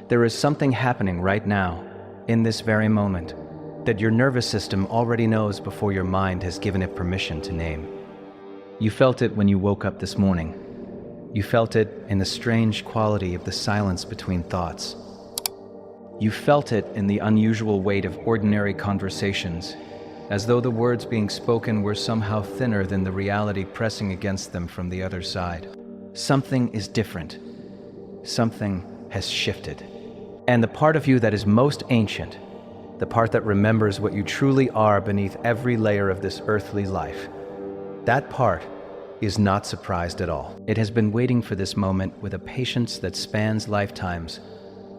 There is something happening right now, in this very moment, that your nervous system already knows before your mind has given it permission to name. You felt it when you woke up this morning. You felt it in the strange quality of the silence between thoughts. You felt it in the unusual weight of ordinary conversations, as though the words being spoken were somehow thinner than the reality pressing against them from the other side. Something is different. Something has shifted. And the part of you that is most ancient, the part that remembers what you truly are beneath every layer of this earthly life, that part is not surprised at all. It has been waiting for this moment with a patience that spans lifetimes,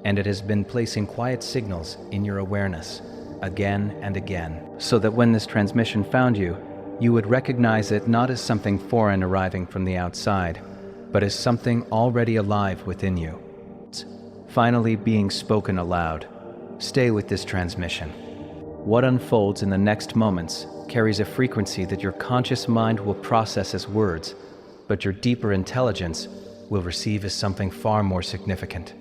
and it has been placing quiet signals in your awareness again and again, so that when this transmission found you, you would recognize it not as something foreign arriving from the outside, but as something already alive within you. Finally being spoken aloud. Stay with this transmission. What unfolds in the next moments carries a frequency that your conscious mind will process as words, but your deeper intelligence will receive as something far more significant.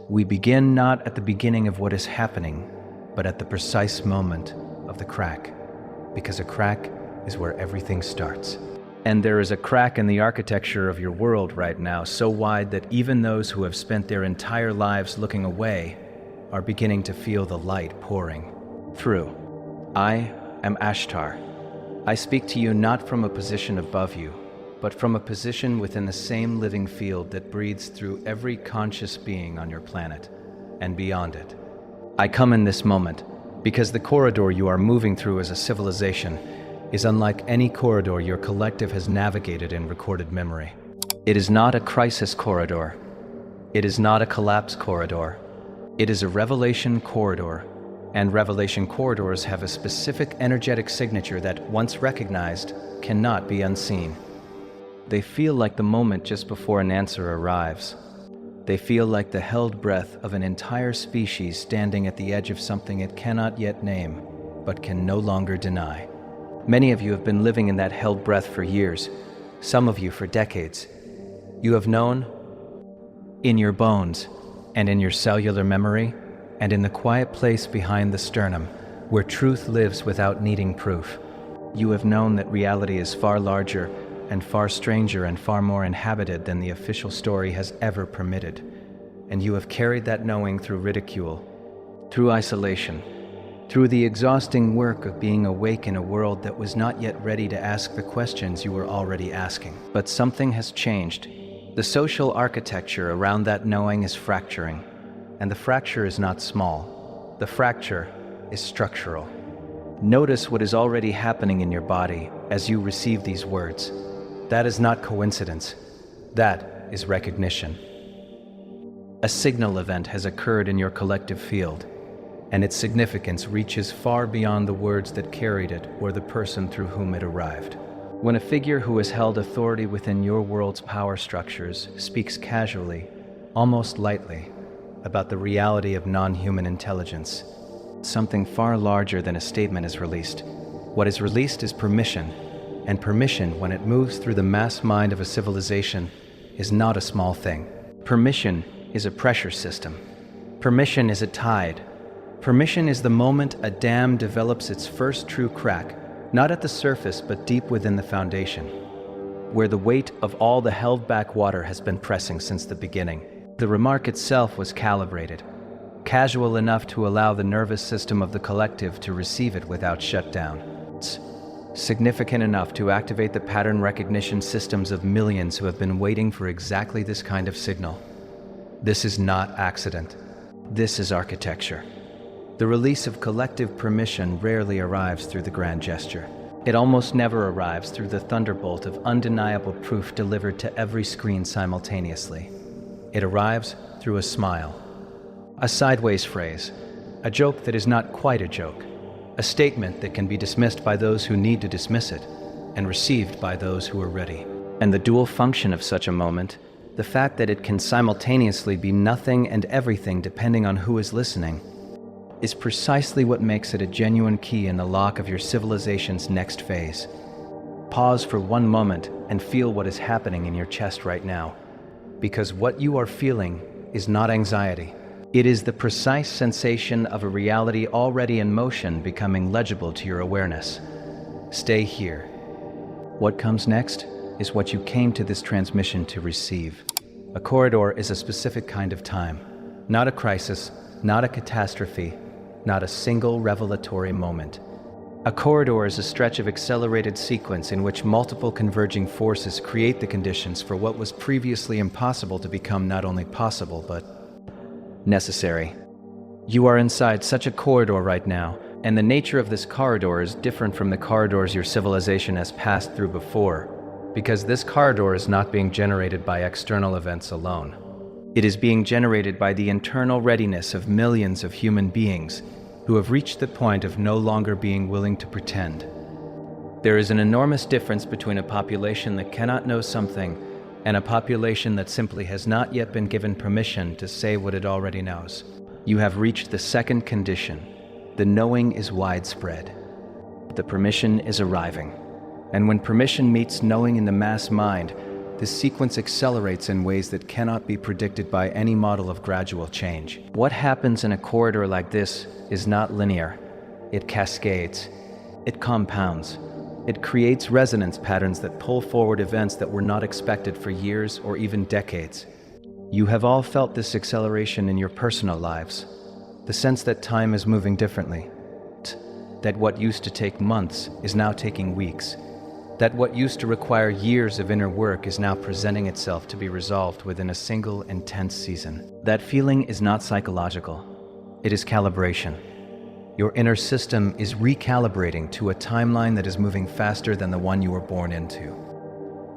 We begin not at the beginning of what is happening, but at the precise moment of the crack, because a crack is where everything starts. And there is a crack in the architecture of your world right now, so wide that even those who have spent their entire lives looking away are beginning to feel the light pouring through. I am Ashtar. I speak to you not from a position above you, but from a position within the same living field that breathes through every conscious being on your planet and beyond it. I come in this moment because the corridor you are moving through as a civilization is unlike any corridor your collective has navigated in recorded memory. It is not a crisis corridor. It is not a collapse corridor. It is a revelation corridor, and revelation corridors have a specific energetic signature that, once recognized, cannot be unseen. They feel like the moment just before an answer arrives. They feel like the held breath of an entire species standing at the edge of something it cannot yet name, but can no longer deny. Many of you have been living in that held breath for years, some of you for decades. You have known, in your bones, and in your cellular memory, and in the quiet place behind the sternum, where truth lives without needing proof. You have known that reality is far larger and far stranger and far more inhabited than the official story has ever permitted. And you have carried that knowing through ridicule, through isolation, through the exhausting work of being awake in a world that was not yet ready to ask the questions you were already asking. But something has changed. The social architecture around that knowing is fracturing, and the fracture is not small. The fracture is structural. Notice what is already happening in your body as you receive these words. That is not coincidence. That is recognition. A signal event has occurred in your collective field, and its significance reaches far beyond the words that carried it or the person through whom it arrived. When a figure who has held authority within your world's power structures speaks casually, almost lightly, about the reality of non-human intelligence, something far larger than a statement is released. What is released is permission, and permission, when it moves through the mass mind of a civilization, is not a small thing. Permission is a pressure system. Permission is a tide. Permission is the moment a dam develops its first true crack, not at the surface but deep within the foundation, where the weight of all the held back water has been pressing since the beginning. The remark itself was calibrated, casual enough to allow the nervous system of the collective to receive it without shutdown. Significant enough to activate the pattern recognition systems of millions who have been waiting for exactly this kind of signal. This is not accident. This is architecture. The release of collective permission rarely arrives through the grand gesture. It almost never arrives through the thunderbolt of undeniable proof delivered to every screen simultaneously. It arrives through a smile, a sideways phrase, a joke that is not quite a joke, a statement that can be dismissed by those who need to dismiss it, and received by those who are ready. And the dual function of such a moment, the fact that it can simultaneously be nothing and everything depending on who is listening, is precisely what makes it a genuine key in the lock of your civilization's next phase. Pause for one moment and feel what is happening in your chest right now, because what you are feeling is not anxiety. It is the precise sensation of a reality already in motion becoming legible to your awareness. Stay here. What comes next is what you came to this transmission to receive. A corridor is a specific kind of time, not a crisis, not a catastrophe, not a single revelatory moment. A corridor is a stretch of accelerated sequence in which multiple converging forces create the conditions for what was previously impossible to become not only possible, but necessary. You are inside such a corridor right now, and the nature of this corridor is different from the corridors your civilization has passed through before, because this corridor is not being generated by external events alone. It is being generated by the internal readiness of millions of human beings who have reached the point of no longer being willing to pretend. There is an enormous difference between a population that cannot know something and a population that simply has not yet been given permission to say what it already knows. You have reached the second condition. The knowing is widespread. The permission is arriving. And when permission meets knowing in the mass mind, this sequence accelerates in ways that cannot be predicted by any model of gradual change. What happens in a corridor like this is not linear. It cascades. It compounds. It creates resonance patterns that pull forward events that were not expected for years or even decades. You have all felt this acceleration in your personal lives. The sense that time is moving differently. That what used to take months is now taking weeks. That what used to require years of inner work is now presenting itself to be resolved within a single intense season. That feeling is not psychological. It is calibration. Your inner system is recalibrating to a timeline that is moving faster than the one you were born into.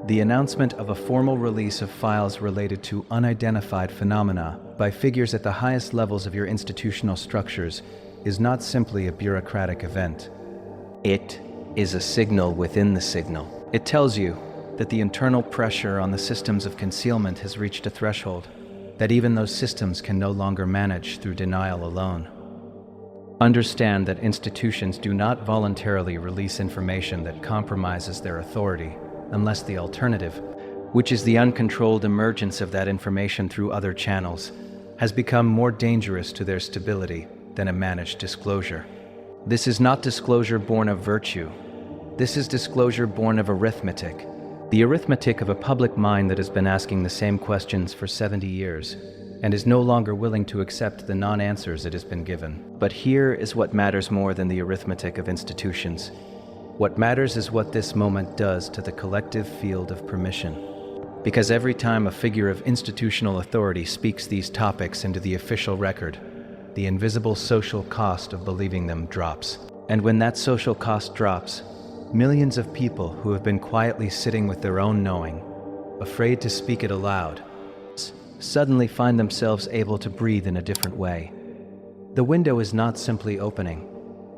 The announcement of a formal release of files related to unidentified phenomena by figures at the highest levels of your institutional structures is not simply a bureaucratic event. It is a signal within the signal. It tells you that the internal pressure on the systems of concealment has reached a threshold, that even those systems can no longer manage through denial alone. Understand that institutions do not voluntarily release information that compromises their authority, unless the alternative, which is the uncontrolled emergence of that information through other channels, has become more dangerous to their stability than a managed disclosure. This is not disclosure born of virtue. This is disclosure born of arithmetic. The arithmetic of a public mind that has been asking the same questions for 70 years and is no longer willing to accept the non-answers it has been given. But here is what matters more than the arithmetic of institutions. What matters is what this moment does to the collective field of permission. Because every time a figure of institutional authority speaks these topics into the official record, the invisible social cost of believing them drops. And when that social cost drops, millions of people who have been quietly sitting with their own knowing, afraid to speak it aloud, suddenly find themselves able to breathe in a different way. The window is not simply opening.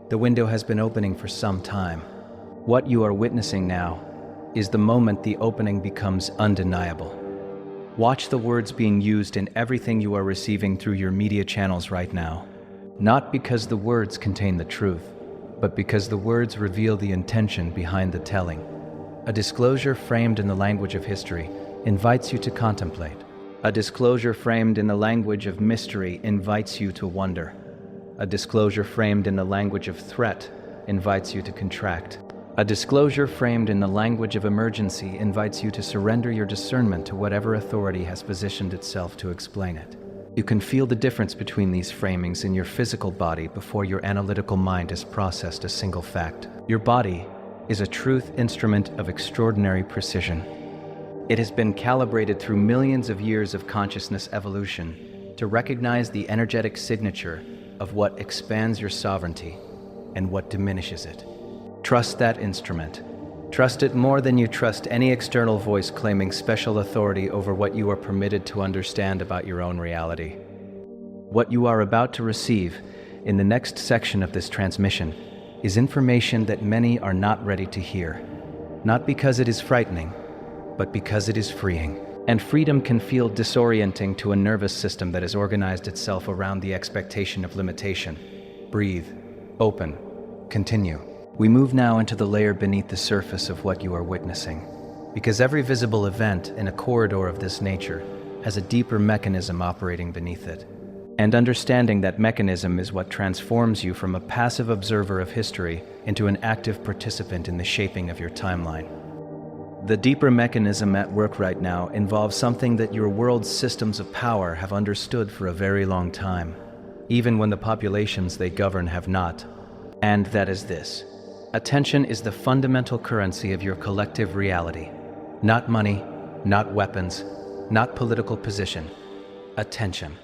The window has been opening for some time. What you are witnessing now is the moment the opening becomes undeniable. Watch the words being used in everything you are receiving through your media channels right now. Not because the words contain the truth, but because the words reveal the intention behind the telling. A disclosure framed in the language of history invites you to contemplate. A disclosure framed in the language of mystery invites you to wonder. A disclosure framed in the language of threat invites you to contract. A disclosure framed in the language of emergency invites you to surrender your discernment to whatever authority has positioned itself to explain it. You can feel the difference between these framings in your physical body before your analytical mind has processed a single fact. Your body is a truth instrument of extraordinary precision. It has been calibrated through millions of years of consciousness evolution to recognize the energetic signature of what expands your sovereignty and what diminishes it. Trust that instrument. Trust it more than you trust any external voice claiming special authority over what you are permitted to understand about your own reality. What you are about to receive in the next section of this transmission is information that many are not ready to hear, not because it is frightening, but because it is freeing. And freedom can feel disorienting to a nervous system that has organized itself around the expectation of limitation. Breathe, open, continue. We move now into the layer beneath the surface of what you are witnessing, because every visible event in a corridor of this nature has a deeper mechanism operating beneath it. And understanding that mechanism is what transforms you from a passive observer of history into an active participant in the shaping of your timeline. The deeper mechanism at work right now involves something that your world's systems of power have understood for a very long time, even when the populations they govern have not. And that is this: attention is the fundamental currency of your collective reality. Not money, not weapons, not political position. Attention.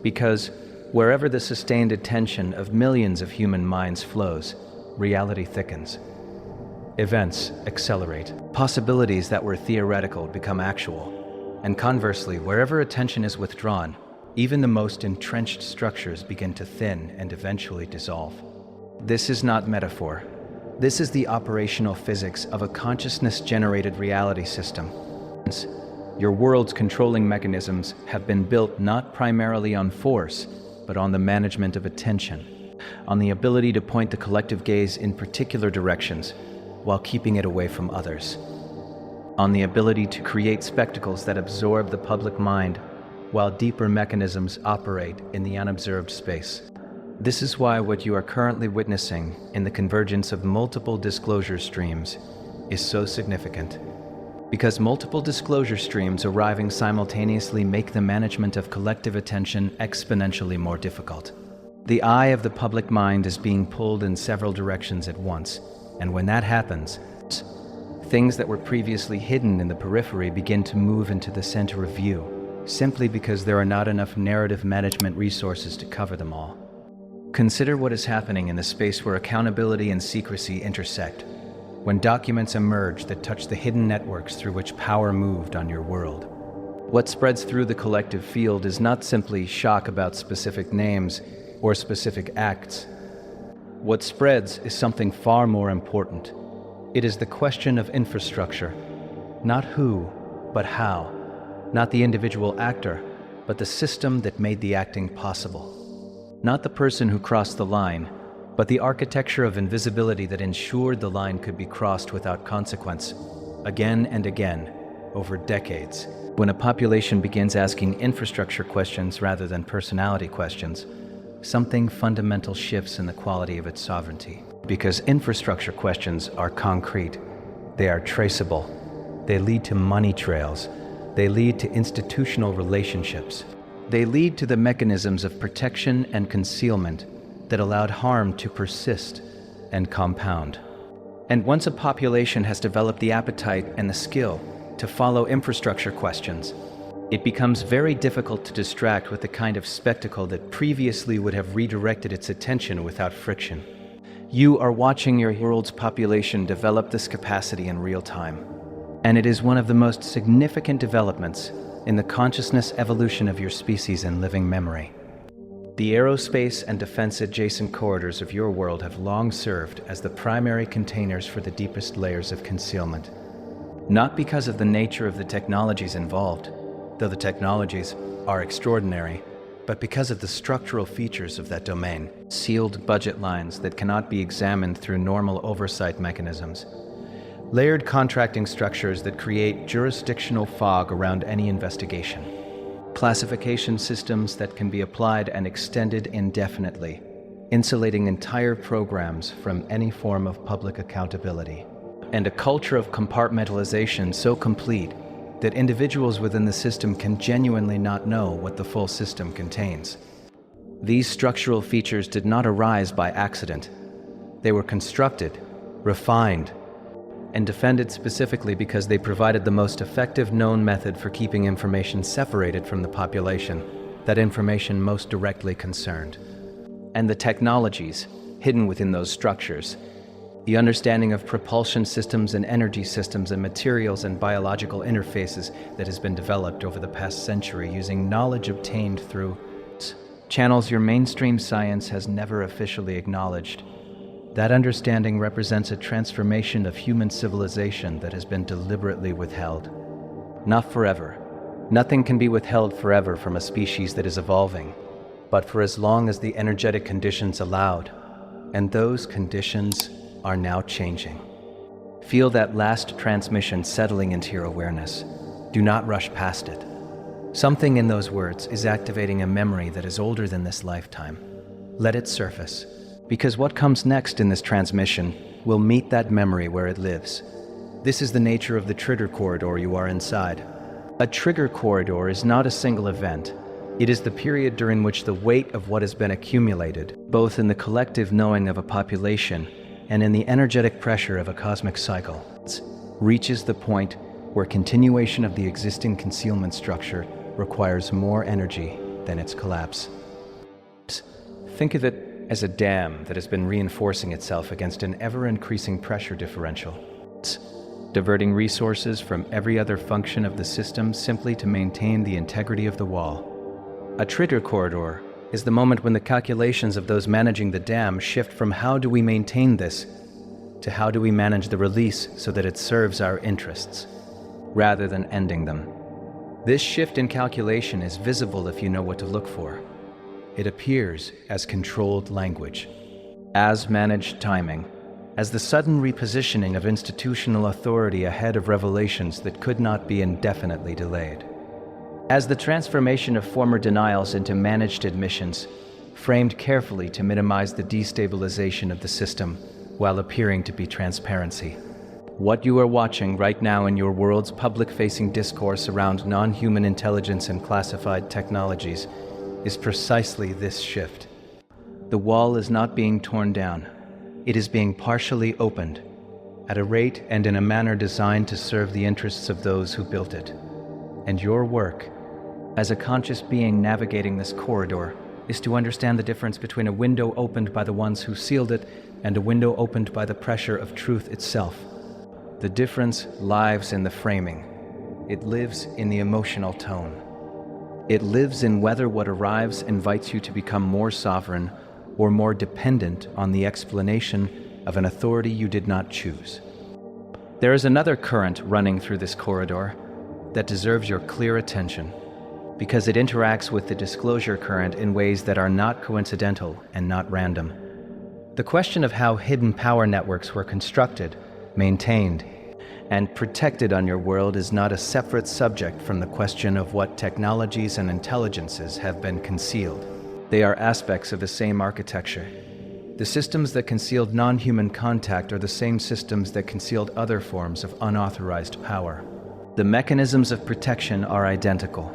Because wherever the sustained attention of millions of human minds flows, reality thickens. Events accelerate. Possibilities that were theoretical become actual. And conversely, wherever attention is withdrawn, even the most entrenched structures begin to thin and eventually dissolve. This is not metaphor. This is the operational physics of a consciousness-generated reality system. Your world's controlling mechanisms have been built not primarily on force, but on the management of attention, on the ability to point the collective gaze in particular directions while keeping it away from others, on the ability to create spectacles that absorb the public mind while deeper mechanisms operate in the unobserved space. This is why what you are currently witnessing in the convergence of multiple disclosure streams is so significant. Because multiple disclosure streams arriving simultaneously make the management of collective attention exponentially more difficult. The eye of the public mind is being pulled in several directions at once, and when that happens, things that were previously hidden in the periphery begin to move into the center of view, simply because there are not enough narrative management resources to cover them all. Consider what is happening in the space where accountability and secrecy intersect, when documents emerge that touch the hidden networks through which power moved on your world. What spreads through the collective field is not simply shock about specific names or specific acts. What spreads is something far more important. It is the question of infrastructure. Not who, but how. Not the individual actor, but the system that made the acting possible. Not the person who crossed the line, but the architecture of invisibility that ensured the line could be crossed without consequence, again and again, over decades. When a population begins asking infrastructure questions rather than personality questions, something fundamental shifts in the quality of its sovereignty. Because infrastructure questions are concrete, they are traceable, they lead to money trails, they lead to institutional relationships, they lead to the mechanisms of protection and concealment that allowed harm to persist and compound. And once a population has developed the appetite and the skill to follow infrastructure questions, it becomes very difficult to distract with the kind of spectacle that previously would have redirected its attention without friction. You are watching your world's population develop this capacity in real time, and it is one of the most significant developments in the consciousness evolution of your species and living memory. The aerospace and defense adjacent corridors of your world have long served as the primary containers for the deepest layers of concealment. Not because of the nature of the technologies involved, though the technologies are extraordinary, but because of the structural features of that domain. Sealed budget lines that cannot be examined through normal oversight mechanisms. Layered contracting structures that create jurisdictional fog around any investigation. Classification systems that can be applied and extended indefinitely, insulating entire programs from any form of public accountability. And a culture of compartmentalization so complete that individuals within the system can genuinely not know what the full system contains. These structural features did not arise by accident. They were constructed, refined, and defended specifically because they provided the most effective known method for keeping information separated from the population, that information most directly concerned. And the technologies hidden within those structures, the understanding of propulsion systems and energy systems and materials and biological interfaces that has been developed over the past century using knowledge obtained through channels your mainstream science has never officially acknowledged. That understanding represents a transformation of human civilization that has been deliberately withheld. Not forever. Nothing can be withheld forever from a species that is evolving, but for as long as the energetic conditions allowed, and those conditions are now changing. Feel that last transmission settling into your awareness. Do not rush past it. Something in those words is activating a memory that is older than this lifetime. Let it surface, because what comes next in this transmission will meet that memory where it lives. This is the nature of the trigger corridor you are inside. A trigger corridor is not a single event. It is the period during which the weight of what has been accumulated, both in the collective knowing of a population and in the energetic pressure of a cosmic cycle, reaches the point where continuation of the existing concealment structure requires more energy than its collapse. Think of it as a dam that has been reinforcing itself against an ever-increasing pressure differential, diverting resources from every other function of the system simply to maintain the integrity of the wall. A trigger corridor is the moment when the calculations of those managing the dam shift from how do we maintain this to how do we manage the release so that it serves our interests, rather than ending them. This shift in calculation is visible if you know what to look for. It appears as controlled language, as managed timing, as the sudden repositioning of institutional authority ahead of revelations that could not be indefinitely delayed. As the transformation of former denials into managed admissions, framed carefully to minimize the destabilization of the system while appearing to be transparency. What you are watching right now in your world's public-facing discourse around non-human intelligence and classified technologies is precisely this shift. The wall is not being torn down. It is being partially opened, at a rate and in a manner designed to serve the interests of those who built it. And your work, as a conscious being navigating this corridor, is to understand the difference between a window opened by the ones who sealed it and a window opened by the pressure of truth itself. The difference lies in the framing. It lives in the emotional tone. It lives in whether what arrives invites you to become more sovereign or more dependent on the explanation of an authority you did not choose. There is another current running through this corridor that deserves your clear attention, because it interacts with the disclosure current in ways that are not coincidental and not random. The question of how hidden power networks were constructed, maintained, and protected on your world is not a separate subject from the question of what technologies and intelligences have been concealed. They are aspects of the same architecture. The systems that concealed non-human contact are the same systems that concealed other forms of unauthorized power. The mechanisms of protection are identical.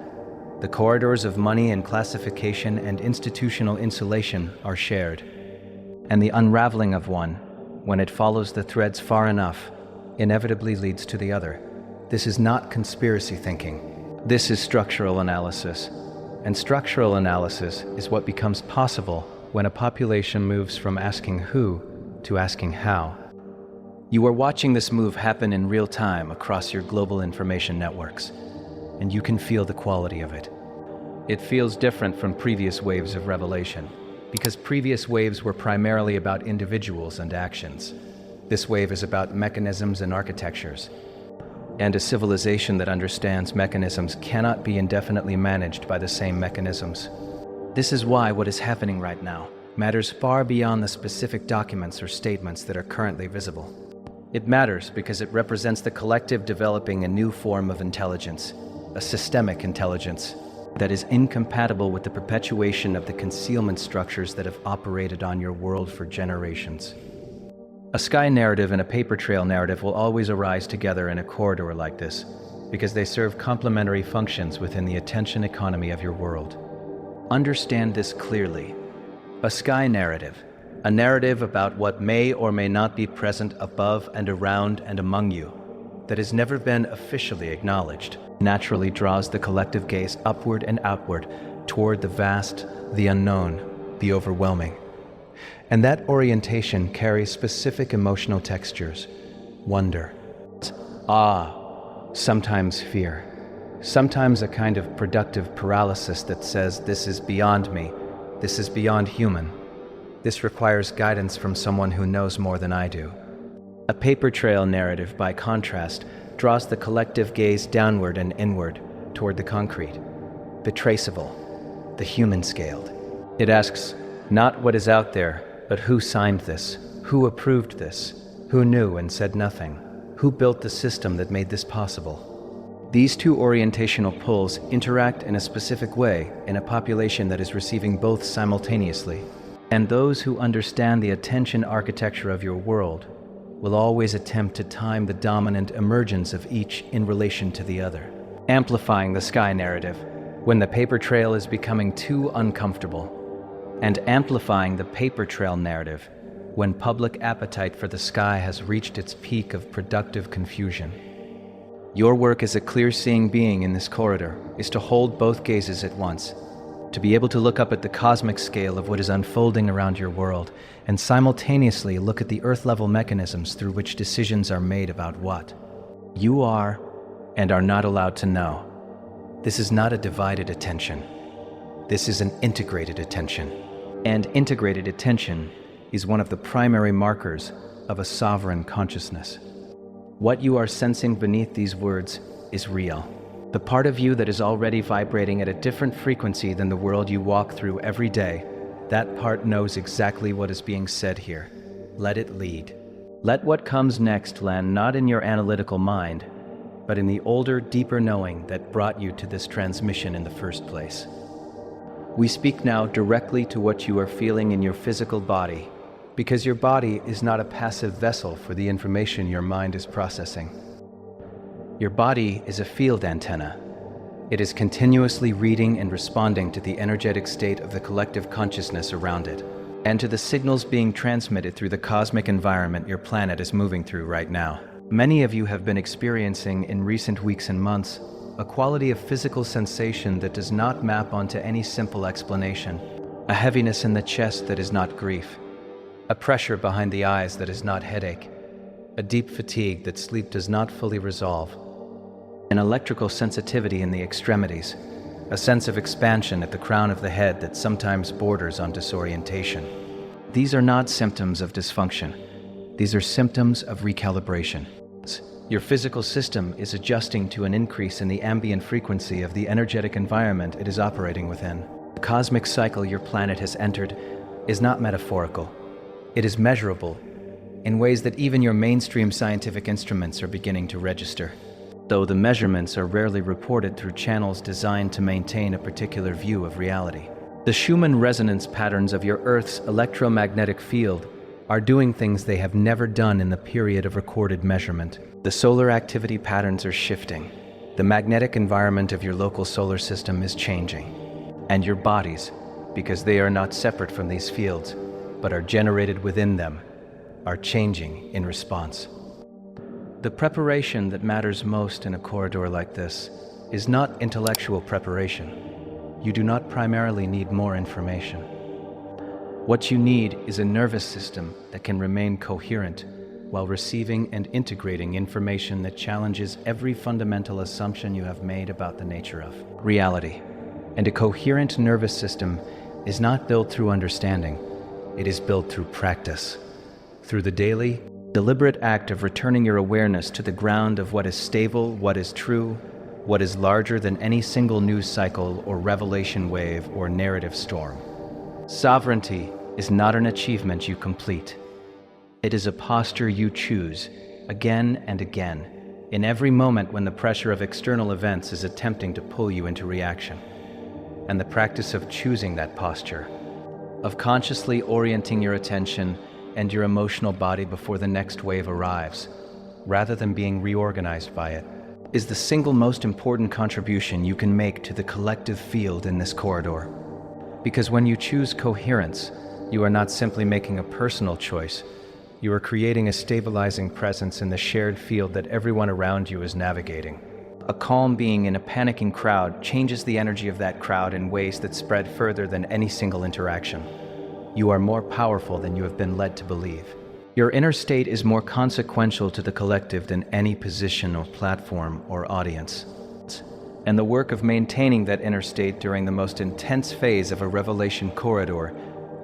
The corridors of money and classification and institutional insulation are shared. And the unraveling of one, when it follows the threads far enough, inevitably leads to the other. This is not conspiracy thinking. This is structural analysis. And structural analysis is what becomes possible when a population moves from asking who to asking how. You are watching this move happen in real time across your global information networks, and you can feel the quality of it. It feels different from previous waves of revelation, because previous waves were primarily about individuals and actions. This wave is about mechanisms and architectures, and a civilization that understands mechanisms cannot be indefinitely managed by the same mechanisms. This is why what is happening right now matters far beyond the specific documents or statements that are currently visible. It matters because it represents the collective developing a new form of intelligence, a systemic intelligence, that is incompatible with the perpetuation of the concealment structures that have operated on your world for generations. A sky narrative and a paper trail narrative will always arise together in a corridor like this, because they serve complementary functions within the attention economy of your world. Understand this clearly. A sky narrative, a narrative about what may or may not be present above and around and among you, that has never been officially acknowledged, naturally draws the collective gaze upward and outward toward the vast, the unknown, the overwhelming. And that orientation carries specific emotional textures: wonder, awe, sometimes fear, sometimes a kind of productive paralysis that says, this is beyond me, this is beyond human. This requires guidance from someone who knows more than I do. A paper trail narrative, by contrast, draws the collective gaze downward and inward toward the concrete, the traceable, the human-scaled. It asks not what is out there, but who signed this, who approved this, who knew and said nothing, who built the system that made this possible. These two orientational pulls interact in a specific way in a population that is receiving both simultaneously. And those who understand the attention architecture of your world will always attempt to time the dominant emergence of each in relation to the other, amplifying the sky narrative when the paper trail is becoming too uncomfortable, and amplifying the paper trail narrative when public appetite for the sky has reached its peak of productive confusion. Your work as a clear-seeing being in this corridor is to hold both gazes at once, to be able to look up at the cosmic scale of what is unfolding around your world and simultaneously look at the earth-level mechanisms through which decisions are made about what you are and are not allowed to know. This is not a divided attention. This is an integrated attention. And integrated attention is one of the primary markers of a sovereign consciousness. What you are sensing beneath these words is real. The part of you that is already vibrating at a different frequency than the world you walk through every day, that part knows exactly what is being said here. Let it lead. Let what comes next land not in your analytical mind, but in the older, deeper knowing that brought you to this transmission in the first place. We speak now directly to what you are feeling in your physical body, because your body is not a passive vessel for the information your mind is processing. Your body is a field antenna. It is continuously reading and responding to the energetic state of the collective consciousness around it, and to the signals being transmitted through the cosmic environment your planet is moving through right now. Many of you have been experiencing in recent weeks and months a quality of physical sensation that does not map onto any simple explanation, a heaviness in the chest that is not grief, a pressure behind the eyes that is not headache, a deep fatigue that sleep does not fully resolve, an electrical sensitivity in the extremities, a sense of expansion at the crown of the head that sometimes borders on disorientation. These are not symptoms of dysfunction. These are symptoms of recalibration. Your physical system is adjusting to an increase in the ambient frequency of the energetic environment it is operating within. The cosmic cycle your planet has entered is not metaphorical. It is measurable in ways that even your mainstream scientific instruments are beginning to register, though the measurements are rarely reported through channels designed to maintain a particular view of reality. The Schumann resonance patterns of your Earth's electromagnetic field are doing things they have never done in the period of recorded measurement. The solar activity patterns are shifting. The magnetic environment of your local solar system is changing. And your bodies, because they are not separate from these fields, but are generated within them, are changing in response. The preparation that matters most in a corridor like this is not intellectual preparation. You do not primarily need more information. What you need is a nervous system that can remain coherent while receiving and integrating information that challenges every fundamental assumption you have made about the nature of reality. And a coherent nervous system is not built through understanding. It is built through practice, through the daily, deliberate act of returning your awareness to the ground of what is stable, what is true, what is larger than any single news cycle or revelation wave or narrative storm. Sovereignty is not an achievement you complete. It is a posture you choose again and again, in every moment when the pressure of external events is attempting to pull you into reaction. And the practice of choosing that posture, of consciously orienting your attention and your emotional body before the next wave arrives, rather than being reorganized by it, is the single most important contribution you can make to the collective field in this corridor. Because when you choose coherence, you are not simply making a personal choice, you are creating a stabilizing presence in the shared field that everyone around you is navigating. A calm being in a panicking crowd changes the energy of that crowd in ways that spread further than any single interaction. You are more powerful than you have been led to believe. Your inner state is more consequential to the collective than any position or platform or audience. And the work of maintaining that inner state during the most intense phase of a revelation corridor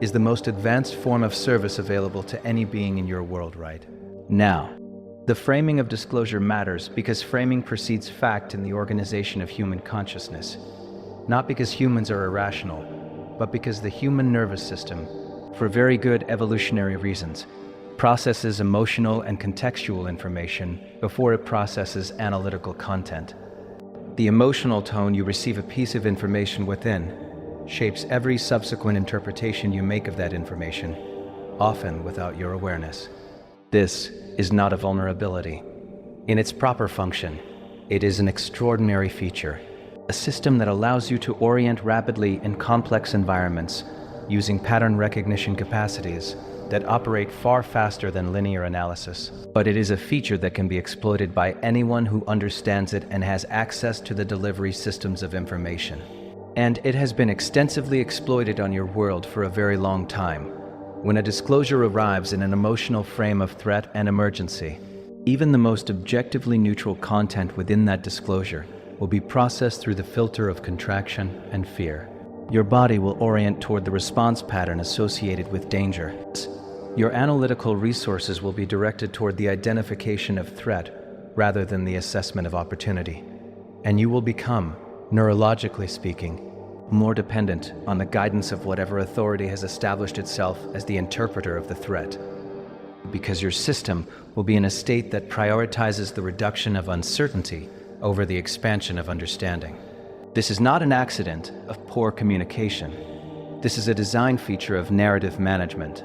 is the most advanced form of service available to any being in your world right now. The framing of disclosure matters because framing precedes fact in the organization of human consciousness, not because humans are irrational, but because the human nervous system, for very good evolutionary reasons, processes emotional and contextual information before it processes analytical content. The emotional tone you receive a piece of information within shapes every subsequent interpretation you make of that information, often without your awareness. This is not a vulnerability. In its proper function, it is an extraordinary feature, a system that allows you to orient rapidly in complex environments using pattern recognition capacities that operate far faster than linear analysis. But it is a feature that can be exploited by anyone who understands it and has access to the delivery systems of information. And it has been extensively exploited on your world for a very long time. When a disclosure arrives in an emotional frame of threat and emergency, even the most objectively neutral content within that disclosure will be processed through the filter of contraction and fear. Your body will orient toward the response pattern associated with danger. Your analytical resources will be directed toward the identification of threat rather than the assessment of opportunity. And you will become, neurologically speaking, more dependent on the guidance of whatever authority has established itself as the interpreter of the threat. Because your system will be in a state that prioritizes the reduction of uncertainty over the expansion of understanding. This is not an accident of poor communication. This is a design feature of narrative management,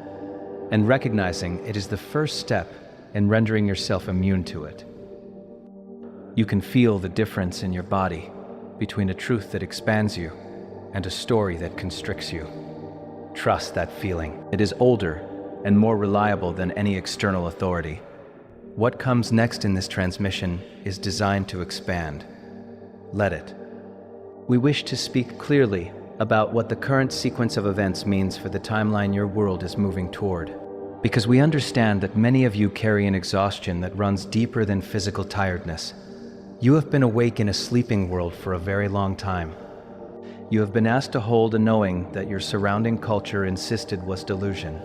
and recognizing it is the first step in rendering yourself immune to it. You can feel the difference in your body between a truth that expands you and a story that constricts you. Trust that feeling. It is older and more reliable than any external authority. What comes next in this transmission is designed to expand. Let it. We wish to speak clearly about what the current sequence of events means for the timeline your world is moving toward, because we understand that many of you carry an exhaustion that runs deeper than physical tiredness. You have been awake in a sleeping world for a very long time. You have been asked to hold a knowing that your surrounding culture insisted was delusion,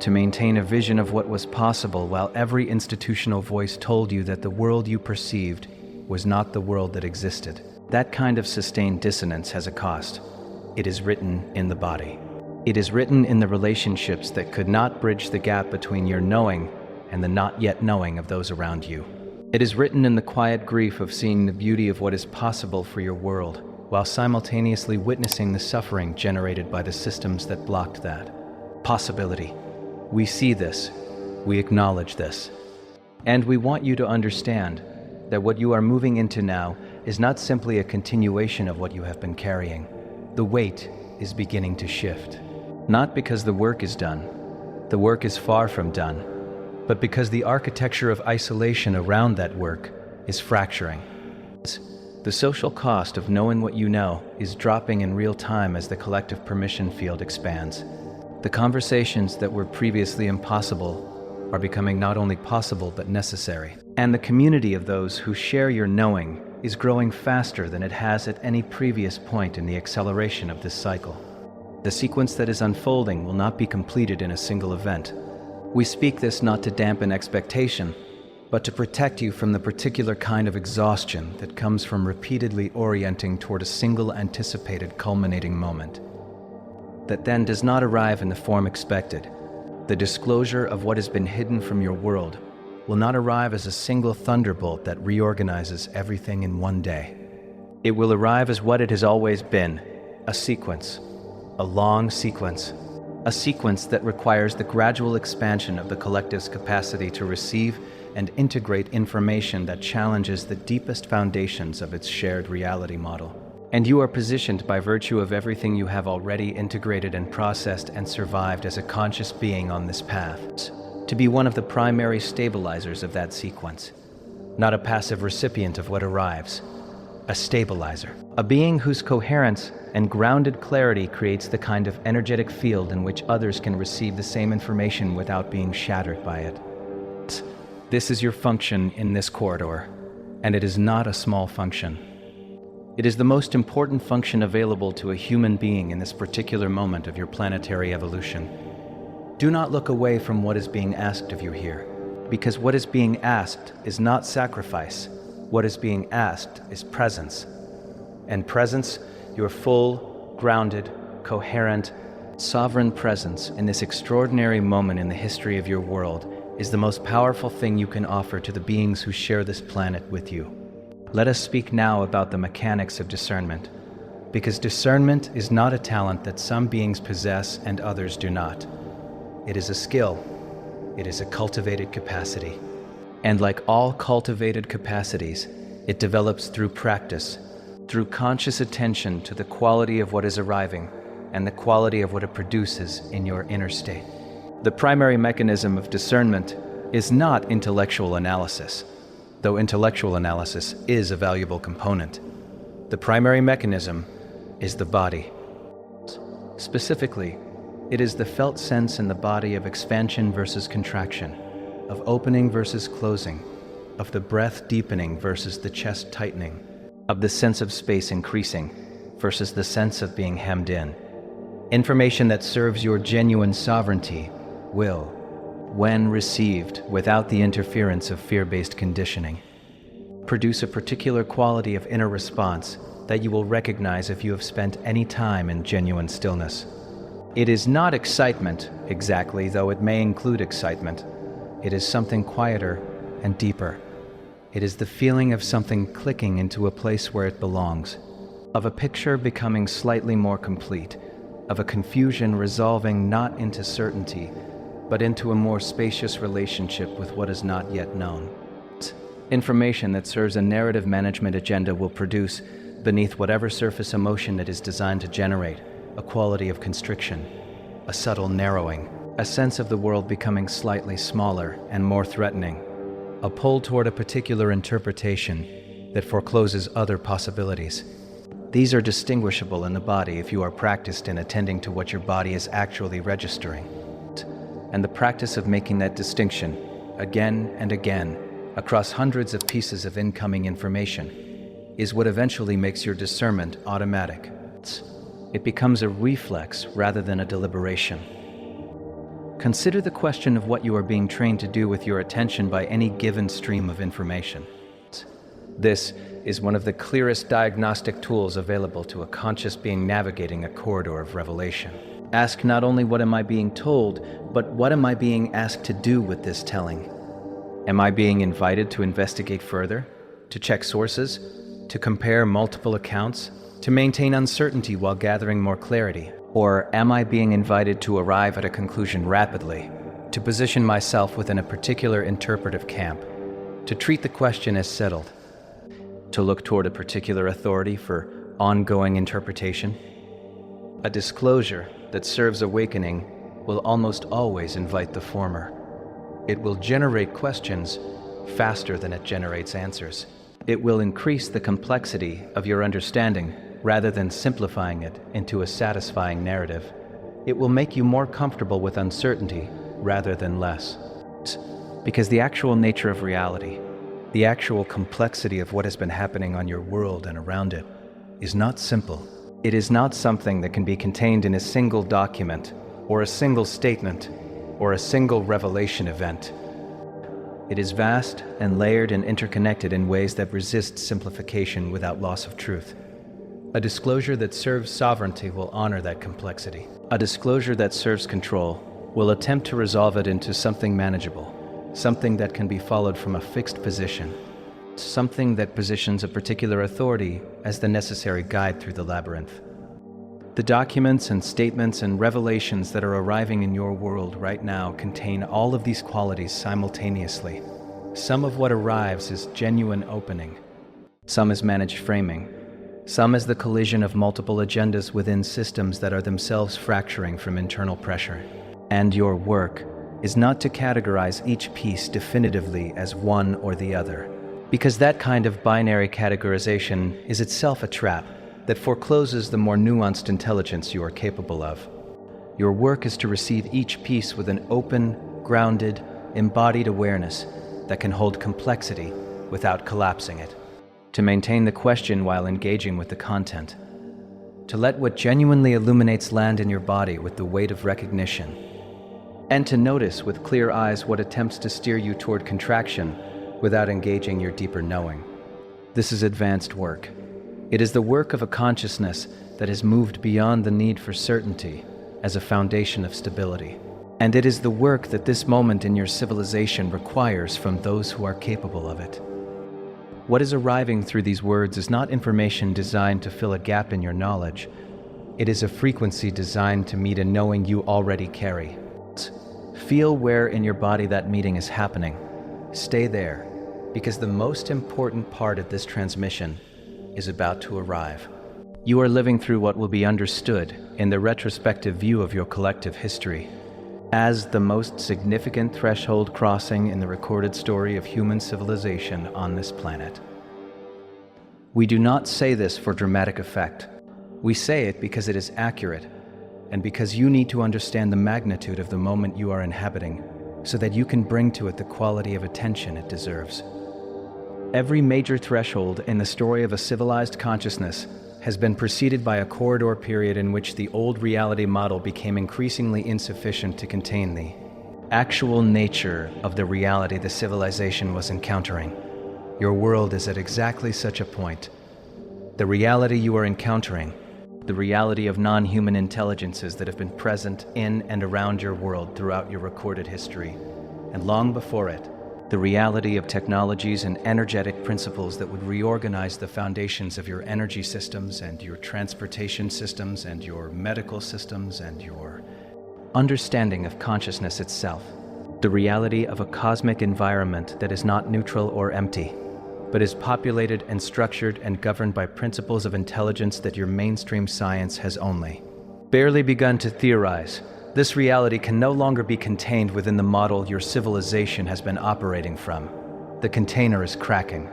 to maintain a vision of what was possible while every institutional voice told you that the world you perceived was not the world that existed. That kind of sustained dissonance has a cost. It is written in the body. It is written in the relationships that could not bridge the gap between your knowing and the not yet knowing of those around you. It is written in the quiet grief of seeing the beauty of what is possible for your world, while simultaneously witnessing the suffering generated by the systems that blocked that possibility. We see this, we acknowledge this, and we want you to understand that what you are moving into now is not simply a continuation of what you have been carrying. The weight is beginning to shift. Not because the work is done. The work is far from done. But because the architecture of isolation around that work is fracturing. The social cost of knowing what you know is dropping in real time as the collective permission field expands. The conversations that were previously impossible are becoming not only possible but necessary. And the community of those who share your knowing is growing faster than it has at any previous point in the acceleration of this cycle. The sequence that is unfolding will not be completed in a single event. We speak this not to dampen expectation, but to protect you from the particular kind of exhaustion that comes from repeatedly orienting toward a single anticipated culminating moment, that then does not arrive in the form expected. The disclosure of what has been hidden from your world will not arrive as a single thunderbolt that reorganizes everything in one day. It will arrive as what it has always been, a sequence, a long sequence, a sequence that requires the gradual expansion of the collective's capacity to receive and integrate information that challenges the deepest foundations of its shared reality model. And you are positioned by virtue of everything you have already integrated and processed and survived as a conscious being on this path, to be one of the primary stabilizers of that sequence, not a passive recipient of what arrives, a stabilizer, a being whose coherence and grounded clarity creates the kind of energetic field in which others can receive the same information without being shattered by it. This is your function in this corridor, and it is not a small function. It is the most important function available to a human being in this particular moment of your planetary evolution. Do not look away from what is being asked of you here, because what is being asked is not sacrifice. What is being asked is presence. And presence, your full, grounded, coherent, sovereign presence in this extraordinary moment in the history of your world is the most powerful thing you can offer to the beings who share this planet with you. let us speak now about the mechanics of discernment, because discernment is not a talent that some beings possess and others do not. It is a skill. It is a cultivated capacity. And like all cultivated capacities, it develops through practice, through conscious attention to the quality of what is arriving and the quality of what it produces in your inner state. The primary mechanism of discernment is not intellectual analysis, though intellectual analysis is a valuable component. The primary mechanism is the body. Specifically, it is the felt sense in the body of expansion versus contraction, of opening versus closing, of the breath deepening versus the chest tightening, of the sense of space increasing versus the sense of being hemmed in. Information that serves your genuine sovereignty will, when received without the interference of fear-based conditioning, produce a particular quality of inner response that you will recognize if you have spent any time in genuine stillness. It is not excitement, exactly, though it may include excitement. It is something quieter and deeper. It is the feeling of something clicking into a place where it belongs, of a picture becoming slightly more complete, of a confusion resolving not into certainty, but into a more spacious relationship with what is not yet known. Information that serves a narrative management agenda will produce, beneath whatever surface emotion it is designed to generate, a quality of constriction, a subtle narrowing, a sense of the world becoming slightly smaller and more threatening, a pull toward a particular interpretation that forecloses other possibilities. These are distinguishable in the body if you are practiced in attending to what your body is actually registering. And the practice of making that distinction, again and again, across hundreds of pieces of incoming information, is what eventually makes your discernment automatic. It becomes a reflex rather than a deliberation. Consider the question of what you are being trained to do with your attention by any given stream of information. This is one of the clearest diagnostic tools available to a conscious being navigating a corridor of revelation. Ask not only what am I being told, but what am I being asked to do with this telling? Am I being invited to investigate further, to check sources, to compare multiple accounts, to maintain uncertainty while gathering more clarity? Or am I being invited to arrive at a conclusion rapidly, to position myself within a particular interpretive camp, to treat the question as settled, to look toward a particular authority for ongoing interpretation? A disclosure that serves awakening will almost always invite the former. It will generate questions faster than it generates answers. It will increase the complexity of your understanding rather than simplifying it into a satisfying narrative. It will make you more comfortable with uncertainty rather than less. Because the actual nature of reality, the actual complexity of what has been happening on your world and around it, is not simple. It is not something that can be contained in a single document, or a single statement, or a single revelation event. It is vast and layered and interconnected in ways that resist simplification without loss of truth. A disclosure that serves sovereignty will honor that complexity. A disclosure that serves control will attempt to resolve it into something manageable, something that can be followed from a fixed position, something that positions a particular authority as the necessary guide through the labyrinth. The documents and statements and revelations that are arriving in your world right now contain all of these qualities simultaneously. Some of what arrives is genuine opening. Some is managed framing. Some is the collision of multiple agendas within systems that are themselves fracturing from internal pressure. And your work is not to categorize each piece definitively as one or the other, because that kind of binary categorization is itself a trap that forecloses the more nuanced intelligence you are capable of. Your work is to receive each piece with an open, grounded, embodied awareness that can hold complexity without collapsing it, to maintain the question while engaging with the content, to let what genuinely illuminates land in your body with the weight of recognition, and to notice with clear eyes what attempts to steer you toward contraction without engaging your deeper knowing. This is advanced work. It is the work of a consciousness that has moved beyond the need for certainty as a foundation of stability. And it is the work that this moment in your civilization requires from those who are capable of it. What is arriving through these words is not information designed to fill a gap in your knowledge. It is a frequency designed to meet a knowing you already carry. Feel where in your body that meeting is happening. Stay there, because the most important part of this transmission is about to arrive. You are living through what will be understood in the retrospective view of your collective history as the most significant threshold crossing in the recorded story of human civilization on this planet. We do not say this for dramatic effect. We say it because it is accurate, and because you need to understand the magnitude of the moment you are inhabiting, so that you can bring to it the quality of attention it deserves. Every major threshold in the story of a civilized consciousness has been preceded by a corridor period in which the old reality model became increasingly insufficient to contain the actual nature of the reality the civilization was encountering. Your world is at exactly such a point. The reality you are encountering, the reality of non-human intelligences that have been present in and around your world throughout your recorded history, and long before it, the reality of technologies and energetic principles that would reorganize the foundations of your energy systems and your transportation systems and your medical systems and your understanding of consciousness itself. The reality of a cosmic environment that is not neutral or empty, but is populated and structured and governed by principles of intelligence that your mainstream science has only barely begun to theorize. This reality can no longer be contained within the model your civilization has been operating from. The container is cracking,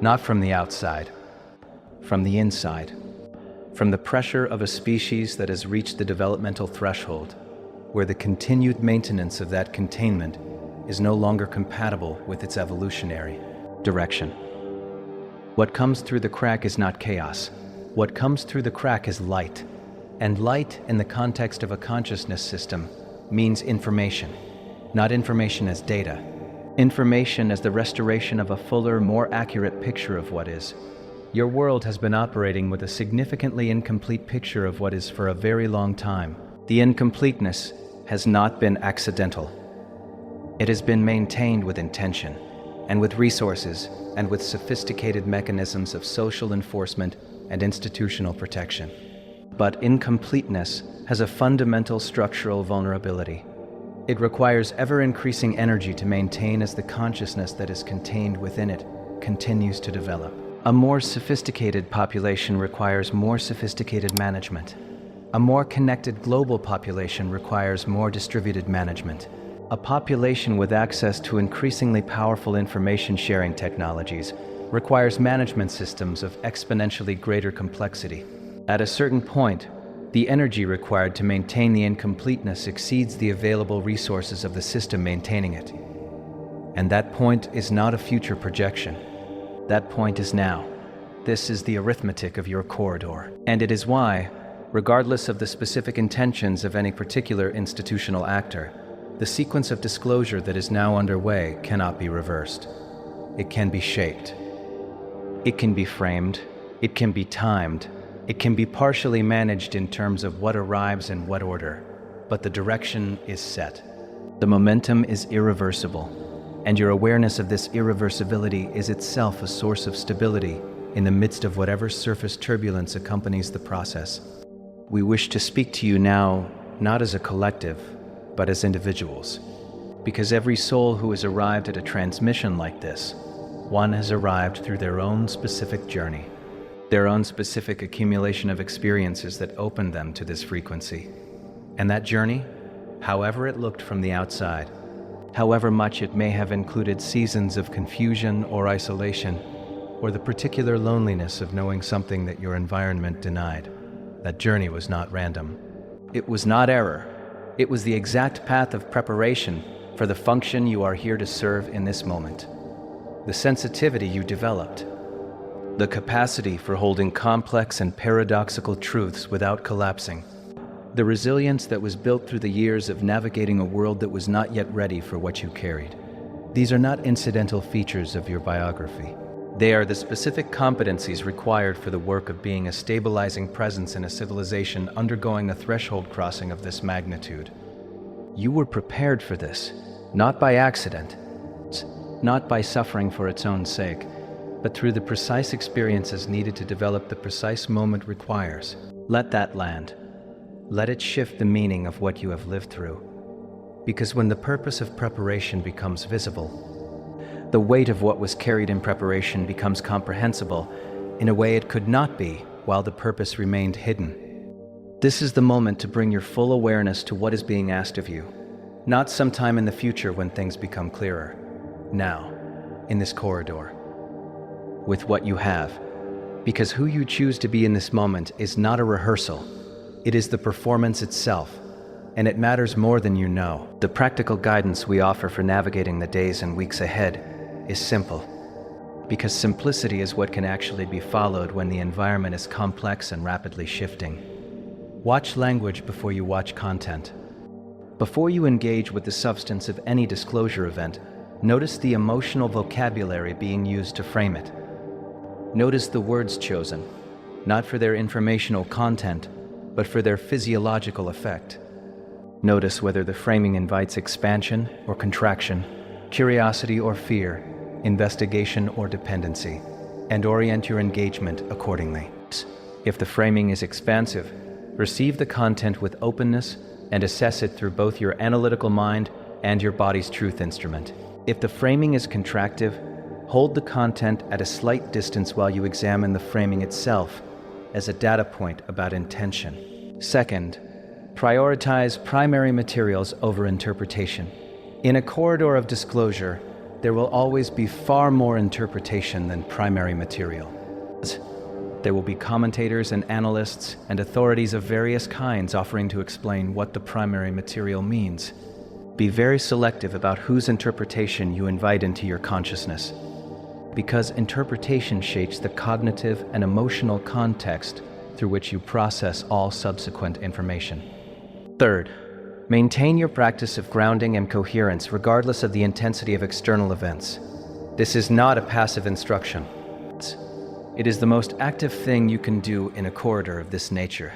not from the outside, from the inside, from the pressure of a species that has reached the developmental threshold, where the continued maintenance of that containment is no longer compatible with its evolutionary direction. What comes through the crack is not chaos. What comes through the crack is light. And light, in the context of a consciousness system, means information, not information as data. Information as the restoration of a fuller, more accurate picture of what is. Your world has been operating with a significantly incomplete picture of what is for a very long time. The incompleteness has not been accidental. It has been maintained with intention, and with resources, and with sophisticated mechanisms of social enforcement and institutional protection. But incompleteness has a fundamental structural vulnerability. It requires ever-increasing energy to maintain as the consciousness that is contained within it continues to develop. A more sophisticated population requires more sophisticated management. A more connected global population requires more distributed management. A population with access to increasingly powerful information-sharing technologies requires management systems of exponentially greater complexity. At a certain point, the energy required to maintain the incompleteness exceeds the available resources of the system maintaining it. And that point is not a future projection. That point is now. This is the arithmetic of your corridor. And it is why, regardless of the specific intentions of any particular institutional actor, the sequence of disclosure that is now underway cannot be reversed. It can be shaped. It can be framed. It can be timed. It can be partially managed in terms of what arrives in what order, but the direction is set. The momentum is irreversible, and your awareness of this irreversibility is itself a source of stability in the midst of whatever surface turbulence accompanies the process. We wish to speak to you now, not as a collective, but as individuals, because every soul who has arrived at a transmission like this, one has arrived through their own specific journey. Their own specific accumulation of experiences that opened them to this frequency. And that journey, however it looked from the outside, however much it may have included seasons of confusion or isolation, or the particular loneliness of knowing something that your environment denied, that journey was not random. It was not error. It was the exact path of preparation for the function you are here to serve in this moment. The sensitivity you developed, the capacity for holding complex and paradoxical truths without collapsing, the resilience that was built through the years of navigating a world that was not yet ready for what you carried. These are not incidental features of your biography. They are the specific competencies required for the work of being a stabilizing presence in a civilization undergoing a threshold crossing of this magnitude. You were prepared for this, not by accident, not by suffering for its own sake, but through the precise experiences needed to develop the precise moment requires. Let that land. Let it shift the meaning of what you have lived through. Because when the purpose of preparation becomes visible, the weight of what was carried in preparation becomes comprehensible in a way it could not be while the purpose remained hidden. This is the moment to bring your full awareness to what is being asked of you, not sometime in the future when things become clearer. Now, in this corridor, with what you have, because who you choose to be in this moment is not a rehearsal, it is the performance itself, and it matters more than you know. The practical guidance we offer for navigating the days and weeks ahead is simple, because simplicity is what can actually be followed when the environment is complex and rapidly shifting. Watch language before you watch content. Before you engage with the substance of any disclosure event, notice the emotional vocabulary being used to frame it. Notice the words chosen, not for their informational content, but for their physiological effect. Notice whether the framing invites expansion or contraction, curiosity or fear, investigation or dependency, and orient your engagement accordingly. If the framing is expansive, receive the content with openness and assess it through both your analytical mind and your body's truth instrument. If the framing is contractive, hold the content at a slight distance while you examine the framing itself as a data point about intention. Second, prioritize primary materials over interpretation. In a corridor of disclosure, there will always be far more interpretation than primary material. There will be commentators and analysts and authorities of various kinds offering to explain what the primary material means. Be very selective about whose interpretation you invite into your consciousness, because interpretation shapes the cognitive and emotional context through which you process all subsequent information. Third, maintain your practice of grounding and coherence regardless of the intensity of external events. This is not a passive instruction. It is the most active thing you can do in a corridor of this nature.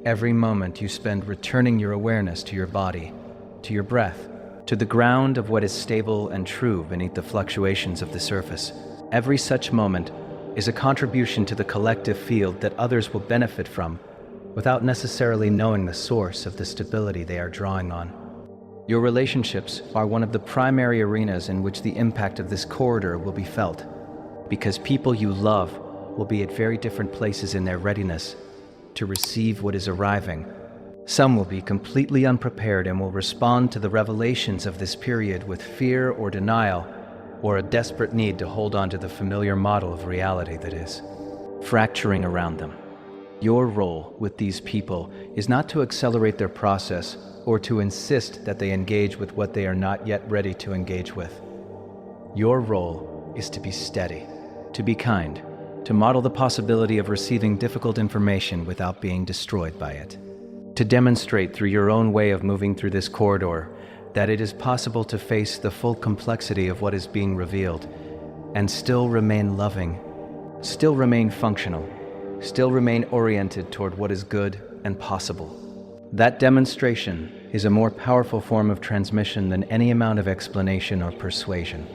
Every moment you spend returning your awareness to your body, to your breath, to the ground of what is stable and true beneath the fluctuations of the surface. Every such moment is a contribution to the collective field that others will benefit from, without necessarily knowing the source of the stability they are drawing on. Your relationships are one of the primary arenas in which the impact of this corridor will be felt, because people you love will be at very different places in their readiness to receive what is arriving. Some will be completely unprepared and will respond to the revelations of this period with fear or denial, or a desperate need to hold on to the familiar model of reality that is fracturing around them. Your role with these people is not to accelerate their process or to insist that they engage with what they are not yet ready to engage with. Your role is to be steady, to be kind, to model the possibility of receiving difficult information without being destroyed by it. To demonstrate through your own way of moving through this corridor that it is possible to face the full complexity of what is being revealed and still remain loving, still remain functional, still remain oriented toward what is good and possible. That demonstration is a more powerful form of transmission than any amount of explanation or persuasion.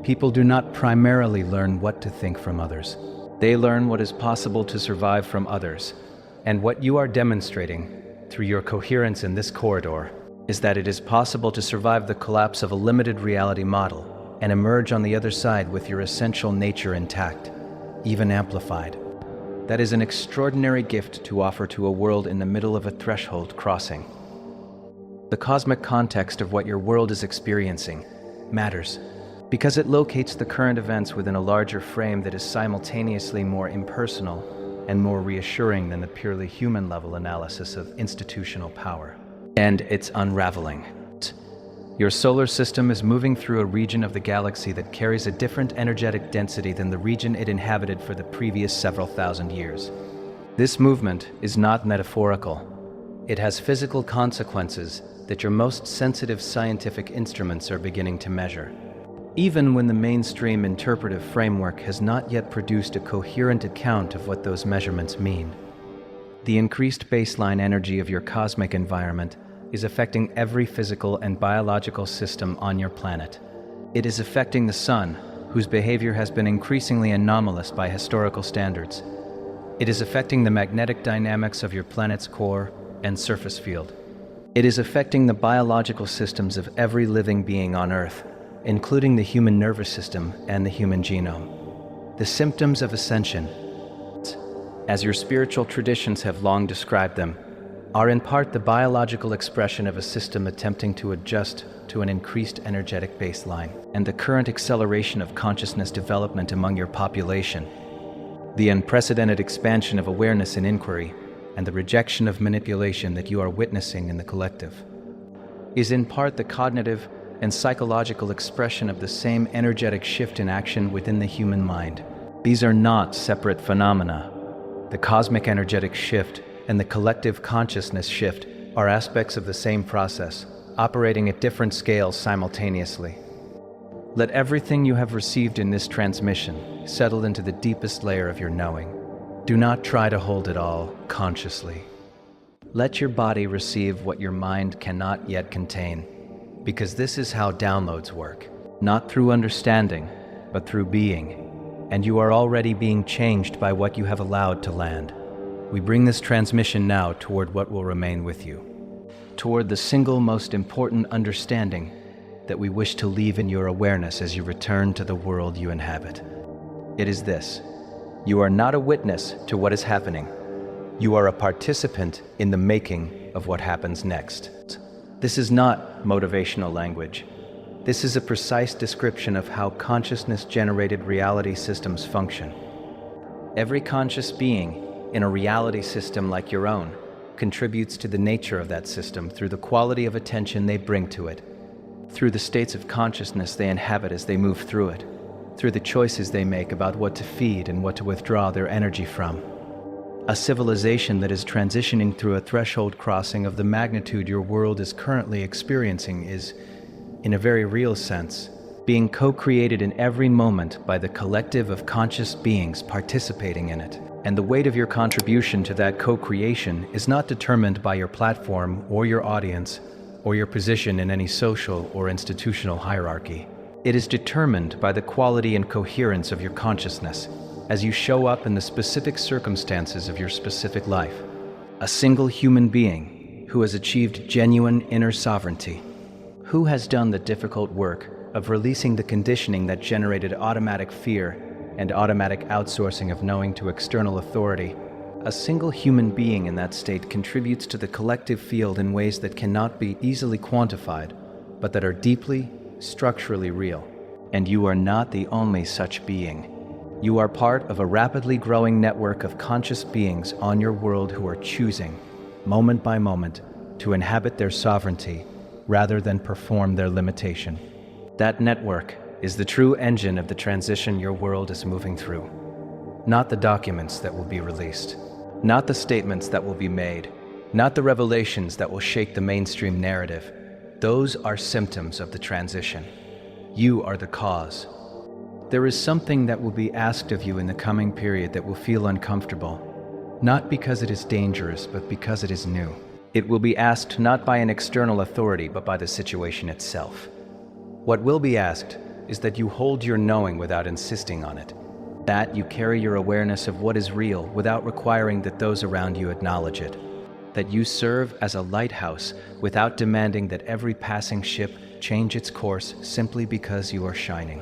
People do not primarily learn what to think from others. They learn what is possible to survive from others. And what you are demonstrating, through your coherence in this corridor, is that it is possible to survive the collapse of a limited reality model and emerge on the other side with your essential nature intact, even amplified. That is an extraordinary gift to offer to a world in the middle of a threshold crossing. The cosmic context of what your world is experiencing matters, because it locates the current events within a larger frame that is simultaneously more impersonal and more reassuring than the purely human-level analysis of institutional power. And it's unraveling. Your solar system is moving through a region of the galaxy that carries a different energetic density than the region it inhabited for the previous several thousand years. This movement is not metaphorical. It has physical consequences that your most sensitive scientific instruments are beginning to measure. Even when the mainstream interpretive framework has not yet produced a coherent account of what those measurements mean. The increased baseline energy of your cosmic environment is affecting every physical and biological system on your planet. It is affecting the sun, whose behavior has been increasingly anomalous by historical standards. It is affecting the magnetic dynamics of your planet's core and surface field. It is affecting the biological systems of every living being on Earth, including the human nervous system and the human genome. The symptoms of ascension, as your spiritual traditions have long described them, are in part the biological expression of a system attempting to adjust to an increased energetic baseline, and the current acceleration of consciousness development among your population, the unprecedented expansion of awareness and inquiry, and the rejection of manipulation that you are witnessing in the collective, is in part the cognitive and psychological expression of the same energetic shift in action within the human mind. These are not separate phenomena. The cosmic energetic shift and the collective consciousness shift are aspects of the same process, operating at different scales simultaneously. Let everything you have received in this transmission settle into the deepest layer of your knowing. Do not try to hold it all consciously. Let your body receive what your mind cannot yet contain, because this is how downloads work, not through understanding, but through being, and you are already being changed by what you have allowed to land. We bring this transmission now toward what will remain with you, toward the single most important understanding that we wish to leave in your awareness as you return to the world you inhabit. It is this: you are not a witness to what is happening. You are a participant in the making of what happens next. This is not motivational language. This is a precise description of how consciousness-generated reality systems function. Every conscious being in a reality system like your own contributes to the nature of that system through the quality of attention they bring to it, through the states of consciousness they inhabit as they move through it, through the choices they make about what to feed and what to withdraw their energy from. A civilization that is transitioning through a threshold crossing of the magnitude your world is currently experiencing is, in a very real sense, being co-created in every moment by the collective of conscious beings participating in it. And the weight of your contribution to that co-creation is not determined by your platform or your audience or your position in any social or institutional hierarchy. It is determined by the quality and coherence of your consciousness as you show up in the specific circumstances of your specific life. A single human being who has achieved genuine inner sovereignty, who has done the difficult work of releasing the conditioning that generated automatic fear and automatic outsourcing of knowing to external authority. A single human being in that state contributes to the collective field in ways that cannot be easily quantified, but that are deeply, structurally real. And you are not the only such being. You are part of a rapidly growing network of conscious beings on your world who are choosing, moment by moment, to inhabit their sovereignty rather than perform their limitation. That network is the true engine of the transition your world is moving through. Not the documents that will be released, not the statements that will be made, not the revelations that will shake the mainstream narrative. Those are symptoms of the transition. You are the cause. There is something that will be asked of you in the coming period that will feel uncomfortable, not because it is dangerous, but because it is new. It will be asked not by an external authority, but by the situation itself. What will be asked is that you hold your knowing without insisting on it, that you carry your awareness of what is real without requiring that those around you acknowledge it, that you serve as a lighthouse without demanding that every passing ship change its course simply because you are shining.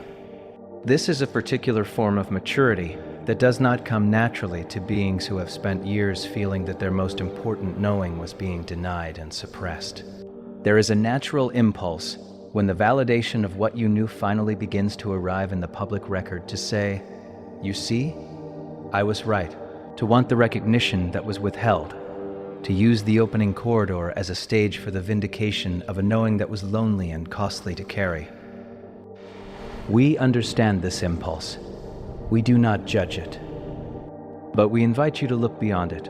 This is a particular form of maturity that does not come naturally to beings who have spent years feeling that their most important knowing was being denied and suppressed. There is a natural impulse when the validation of what you knew finally begins to arrive in the public record to say, "You see, I was right," to want the recognition that was withheld, to use the opening corridor as a stage for the vindication of a knowing that was lonely and costly to carry. We understand this impulse. We do not judge it. But we invite you to look beyond it,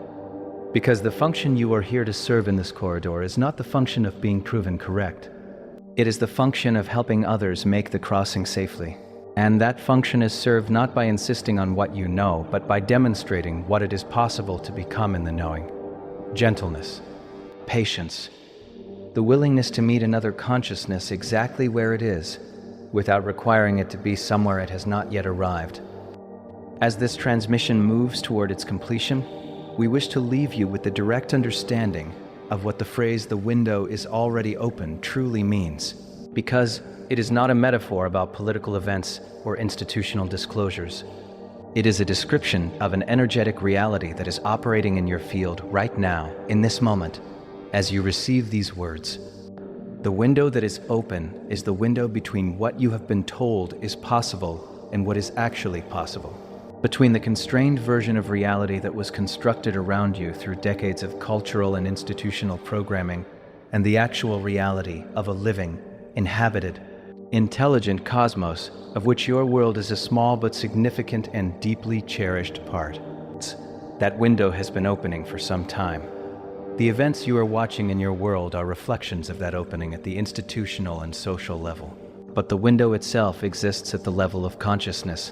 because the function you are here to serve in this corridor is not the function of being proven correct. It is the function of helping others make the crossing safely. And that function is served not by insisting on what you know, but by demonstrating what it is possible to become in the knowing. Gentleness, patience, the willingness to meet another consciousness exactly where it is, without requiring it to be somewhere it has not yet arrived. As this transmission moves toward its completion, we wish to leave you with the direct understanding of what the phrase "the window is already open" truly means, because it is not a metaphor about political events or institutional disclosures. It is a description of an energetic reality that is operating in your field right now, in this moment, as you receive these words. The window that is open is the window between what you have been told is possible and what is actually possible. Between the constrained version of reality that was constructed around you through decades of cultural and institutional programming and the actual reality of a living, inhabited, intelligent cosmos of which your world is a small but significant and deeply cherished part. That window has been opening for some time. The events you are watching in your world are reflections of that opening at the institutional and social level. But the window itself exists at the level of consciousness,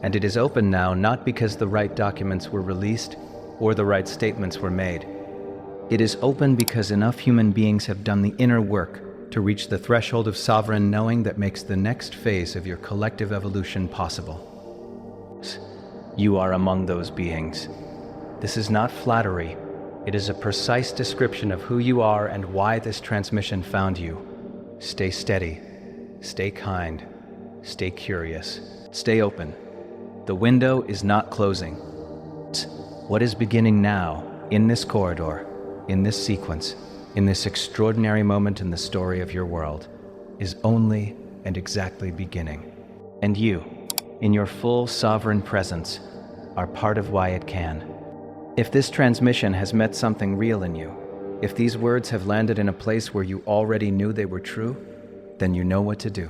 and it is open now not because the right documents were released or the right statements were made. It is open because enough human beings have done the inner work to reach the threshold of sovereign knowing that makes the next phase of your collective evolution possible. You are among those beings. This is not flattery. It is a precise description of who you are and why this transmission found you. Stay steady, stay kind, stay curious, stay open. The window is not closing. What is beginning now, in this corridor, in this sequence, in this extraordinary moment in the story of your world, is only and exactly beginning. And you, in your full sovereign presence, are part of why it can. If this transmission has met something real in you, if these words have landed in a place where you already knew they were true, then you know what to do.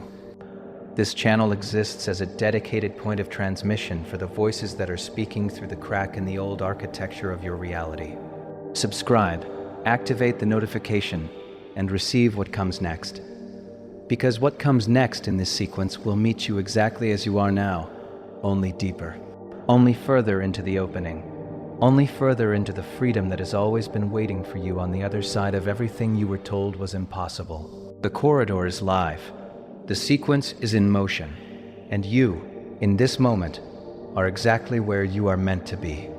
This channel exists as a dedicated point of transmission for the voices that are speaking through the crack in the old architecture of your reality. Subscribe, activate the notification, and receive what comes next. Because what comes next in this sequence will meet you exactly as you are now, only deeper, only further into the opening, only further into the freedom that has always been waiting for you on the other side of everything you were told was impossible. The corridor is live. The sequence is in motion, and you, in this moment, are exactly where you are meant to be.